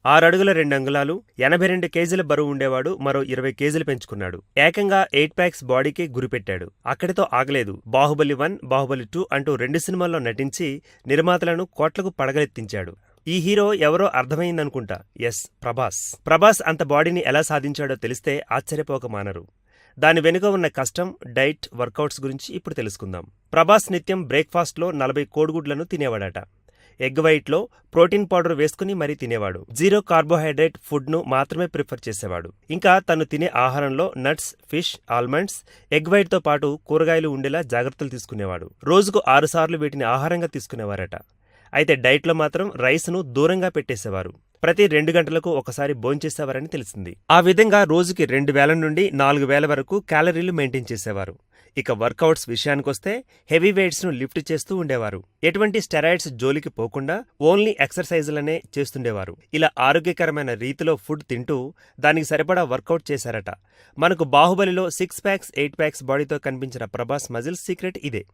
6 అడుగుల 2 అంగుళాలు, 82 కేజీల బరువు ఉండేవాడు. మరో 20 కేజీలు పెంచుకున్నాడు. ఏకంగా 8 ప్యాక్స్ బాడీకే గురిపెట్టాడు. అక్కడితో ఆగలేదు. బాహుబలి 1, బాహుబలి 2 అంటూ 2 సినిమాల్లో నటించి నిర్మాతలను కోట్లకు పడగలెత్తించాడు. ఈ హీరో ఎవరో అర్థమైందనుకుంటా. ఎస్, ప్రభాస్. ప్రభాస్ అంత బాడీని ఎలా సాధించాడో తెలిస్తే ఆశ్చర్యపోక మానరు. దాని వెనుక ఉన్న కష్టం, డైట్, వర్కౌట్స్ గురించి ఇప్పుడు తెలుసుకుందాం. ప్రభాస్ నిత్యం బ్రేక్ఫాస్ట్లో 40 కోడిగుడ్లను తినేవాడట. ఎగ్ వైట్లో ప్రోటీన్ పౌడర్ వేసుకుని మరీ తినేవాడు. 0 కార్బోహైడ్రేట్ ఫుడ్ను మాత్రమే ప్రిఫర్ చేసేవాడు. ఇంకా తను తినే ఆహారంలో నట్స్, ఫిష్, ఆల్మండ్స్, ఎగ్ వైట్తో పాటు కూరగాయలు ఉండేలా జాగ్రత్తలు తీసుకునేవాడు. రోజుకు 6 సార్లు వీటిని ఆహారంగా తీసుకునేవారట. అయితే డైట్లో మాత్రం రైస్ను దూరంగా పెట్టేసేవారు. ప్రతి 2 గంటలకు ఒకసారి భోంచేసేవారని తెలిసింది. ఆ విధంగా రోజుకి 2000 నుండి 4000 వరకు క్యాలరీలు మెయింటైన్ చేసేవారు. ఇక వర్కౌట్స్ విషయానికొస్తే హెవీ వెయిట్స్ను లిఫ్ట్ చేస్తూ ఉండేవారు. ఎటువంటి స్టెరాయిడ్స్ జోలికి పోకుండా ఓన్లీ ఎక్సర్సైజులనే చేస్తుండేవారు. ఇలా ఆరోగ్యకరమైన రీతిలో ఫుడ్ తింటూ దానికి సరిపడా వర్కౌట్ చేశారట. మనకు బాహుబలిలో 6 ప్యాక్స్ 8 ప్యాక్స్ బాడీతో కనిపించిన ప్రభాస్ మజిల్స్ సీక్రెట్ ఇదే.